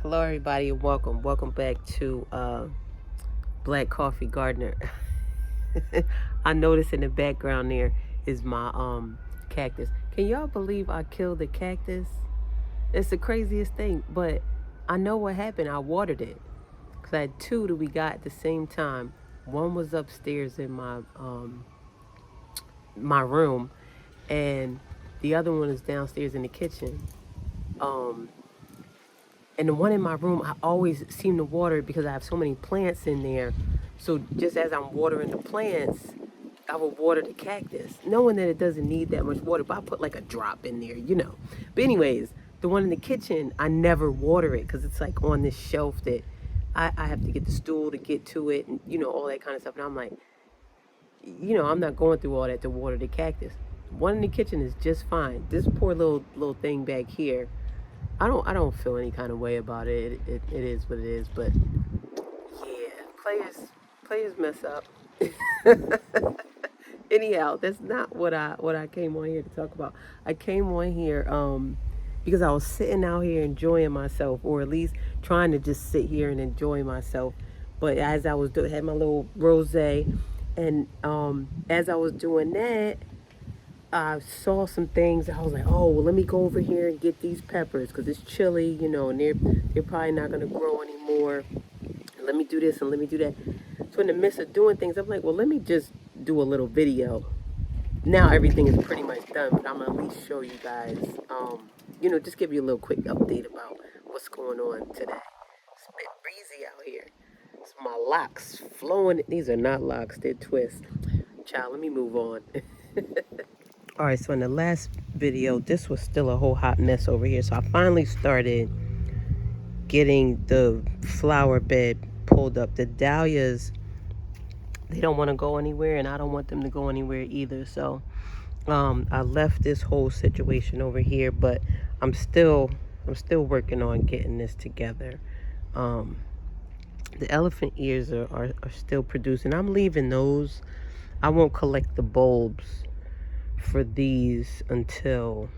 Hello everybody and welcome back to Black Coffee Gardener. I noticed in the background there is my cactus. Can y'all believe I killed the cactus? It's the craziest thing, but I know what happened. I watered it because I had two that we got at the same time. One was upstairs in my room, and the other one is downstairs in the kitchen. Um, And the one in my room, I always seem to water it because I have so many plants in there. So just as I'm watering the plants, I will water the cactus, knowing that it doesn't need that much water. But I put like a drop in there. But anyways, the one in the kitchen, I never water it because it's like on this shelf that I have to get the stool to get to it, and all that kind of stuff. And I'm like, I'm not going through all that to water the cactus. One in the kitchen is just fine. This poor little thing back here, I don't feel any kind of way about it. It is what it is. But yeah, players mess up. Anyhow, that's not what I came on here to talk about. I came on here because I was sitting out here enjoying myself, or at least trying to just sit here and enjoy myself. But as I was doing, had my little rosé, and as I was doing that, I saw some things. I was like, oh, well, let me go over here and get these peppers because it's chilly, and they're probably not gonna grow anymore. Let me do this and let me do that. So in the midst of doing things, I'm like, well, let me just do a little video. Now everything is pretty much done, but I'm gonna at least show you guys, just give you a little quick update about what's going on today. It's a bit breezy out here. It's my locks flowing. These are not locks, they're twists. Child, let me move on. All right, so in the last video, this was still a whole hot mess over here. So I finally started getting the flower bed pulled up. The dahlias, they don't want to go anywhere, and I don't want them to go anywhere either. So I left this whole situation over here, but I'm still working on getting this together. The elephant ears are still producing. I'm leaving those. I won't collect the bulbs for these until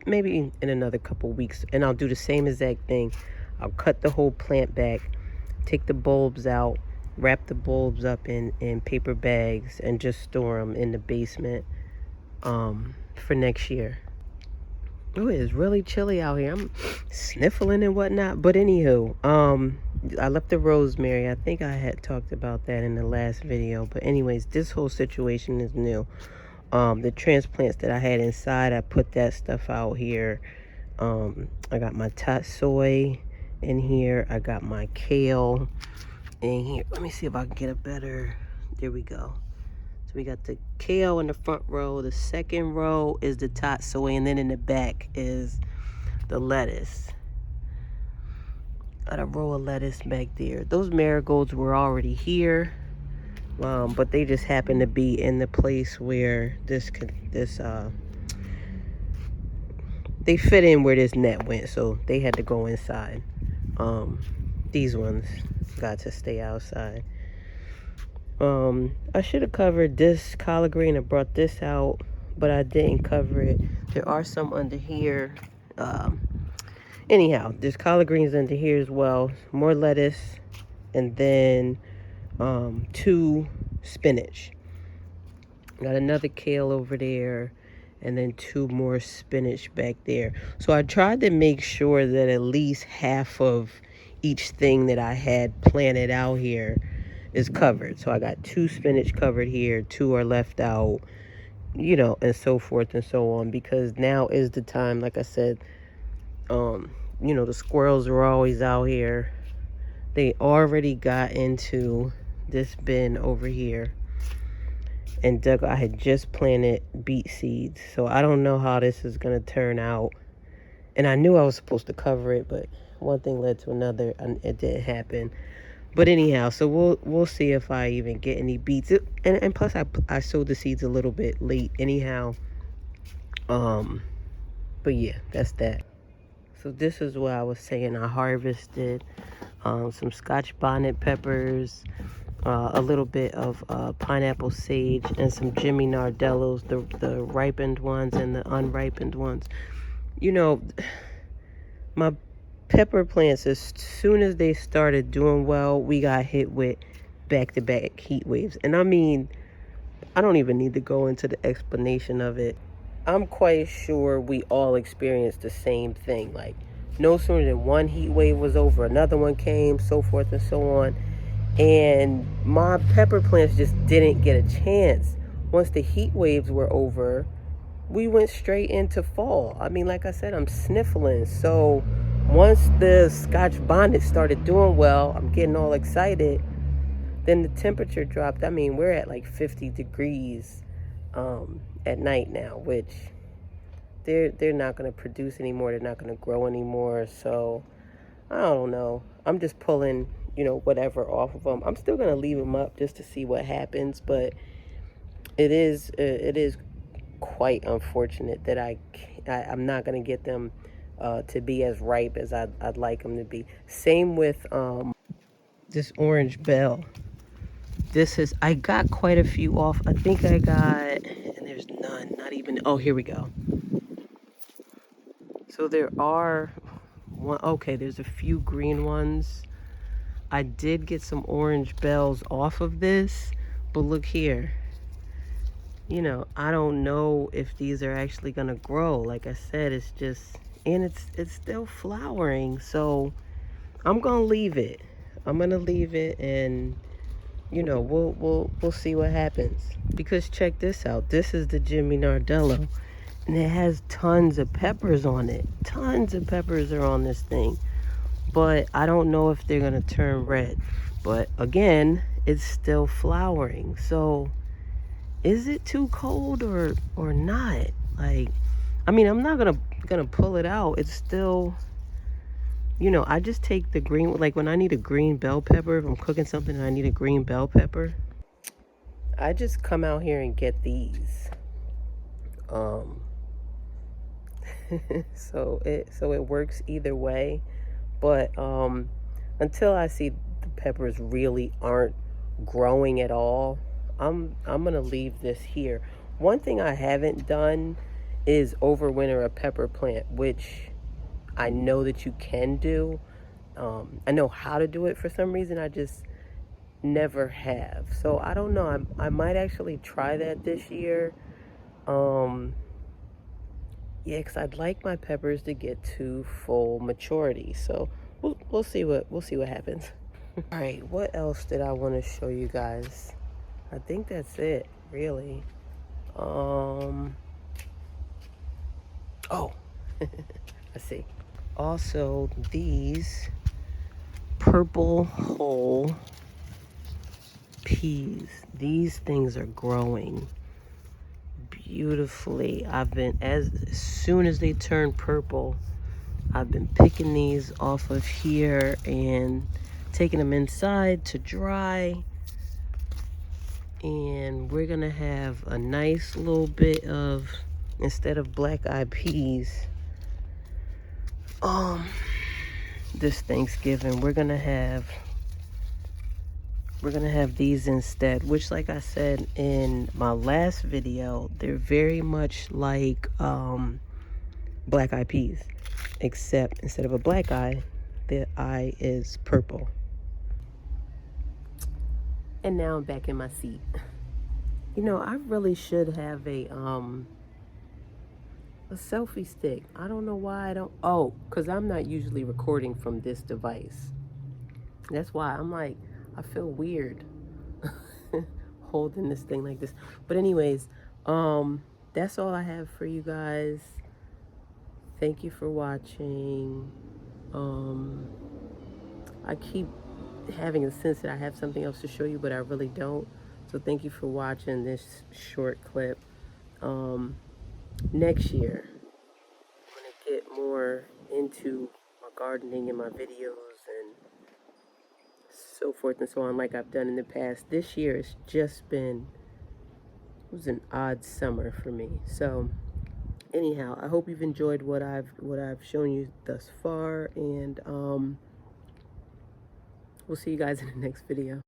maybe in another couple weeks, and I'll do the same exact thing. I'll cut the whole plant back, take the bulbs out, wrap the bulbs up in paper bags, and just store them in the basement for next year. Oh, it is really chilly out here. I'm sniffling and whatnot. But anywho, I left the rosemary. I think I had talked about that in the last video. But anyways, this whole situation is new. The transplants that I had inside, I put that stuff out here. I got my tot soy in here. I got my kale in here. Let me see if I can get a better. There we go. So we got the kale in the front row. The second row is the tot soy, and then in the back is the lettuce. Got a row of lettuce back there. Those marigolds were already here. But they just happen to be in the place where they fit in where this net went, so they had to go inside. These ones got to stay outside. I should have covered this collard green. I brought this out, but I didn't cover it. There are some under here. Anyhow, there's collard greens under here as well. More lettuce, and then 2 spinach. Got another kale over there, and then 2 more spinach back there. So I tried to make sure that at least half of each thing that I had planted out here is covered. So I got 2 spinach covered here, 2 are left out, and so forth and so on, because now is the time. Like I said, the squirrels are always out here. They already got into this bin over here, and I had just planted beet seeds, so I don't know how this is gonna turn out. And I knew I was supposed to cover it, but one thing led to another, and it didn't happen. But anyhow, so we'll see if I even get any beets. And plus I sowed the seeds a little bit late anyhow. But yeah, that's that. So this is what I was saying. I harvested some Scotch Bonnet peppers, a little bit of pineapple sage, and some Jimmy Nardellos, the ripened ones and the unripened ones. My pepper plants, as soon as they started doing well, we got hit with back-to-back heat waves. And I mean, I don't even need to go into the explanation of it. I'm quite sure we all experienced the same thing. Like, no sooner than one heat wave was over, another one came, so forth and so on. And my pepper plants just didn't get a chance. Once the heat waves were over, we went straight into fall. I mean, like I said, I'm sniffling. So once the Scotch Bondage started doing well, I'm getting all excited. Then the temperature dropped. I mean, we're at like 50 degrees at night now, which they're not going to produce anymore. They're not going to grow anymore. So I don't know. I'm just pulling, whatever off of them. I'm still going to leave them up just to see what happens, but it is quite unfortunate that I'm not going to get them to be as ripe as I'd like them to be. Same with this orange bell. I got quite a few off. I think I got, and there's none, not even, oh, here we go. So there are okay, there's a few green ones. I did get some orange bells off of this, but look here. I don't know if these are actually gonna grow. Like I said, it's just, and it's still flowering. So I'm gonna leave it. I'm gonna leave it, and we'll see what happens. Because check this out. This is the Jimmy Nardello, and it has tons of peppers on it. Tons of peppers are on this thing. But I don't know if they're gonna turn red. But again, it's still flowering. So is it too cold or not? Like, I mean, I'm not gonna pull it out. It's still, I just take the green, like when I need a green bell pepper, if I'm cooking something and I need a green bell pepper, I just come out here and get these. So it works either way. But until I see the peppers really aren't growing at all, I'm gonna leave this here. One thing I haven't done is overwinter a pepper plant, which I know that you can do. I know how to do it. For some reason, I just never have. So I don't know. I might actually try that this year. Yeah, because I'd like my peppers to get to full maturity. So we'll see what happens. All right, what else did I want to show you guys? I think that's it, really. Oh, I see. Also, these purple whole peas. These things are growing beautifully. As soon as they turn purple, I've been picking these off of here and taking them inside to dry. And we're gonna have a nice little bit of, instead of black-eyed peas, this Thanksgiving, we're gonna have these instead, which, like I said in my last video, they're very much like black-eyed peas, except instead of a black eye, the eye is purple. And now I'm back in my seat. I really should have a selfie stick. I don't know why I don't. Oh, because I'm not usually recording from this device. That's why I'm like, I feel weird holding this thing like this. But anyways, that's all I have for you guys. Thank you for watching. I keep having a sense that I have something else to show you, but I really don't. So thank you for watching this short clip. Next year, I'm going to get more into my gardening and my videos and so forth and so on, like I've done in the past. This year it's just been, it was an odd summer for me. So anyhow, I hope you've enjoyed what I've shown you thus far, and we'll see you guys in the next video.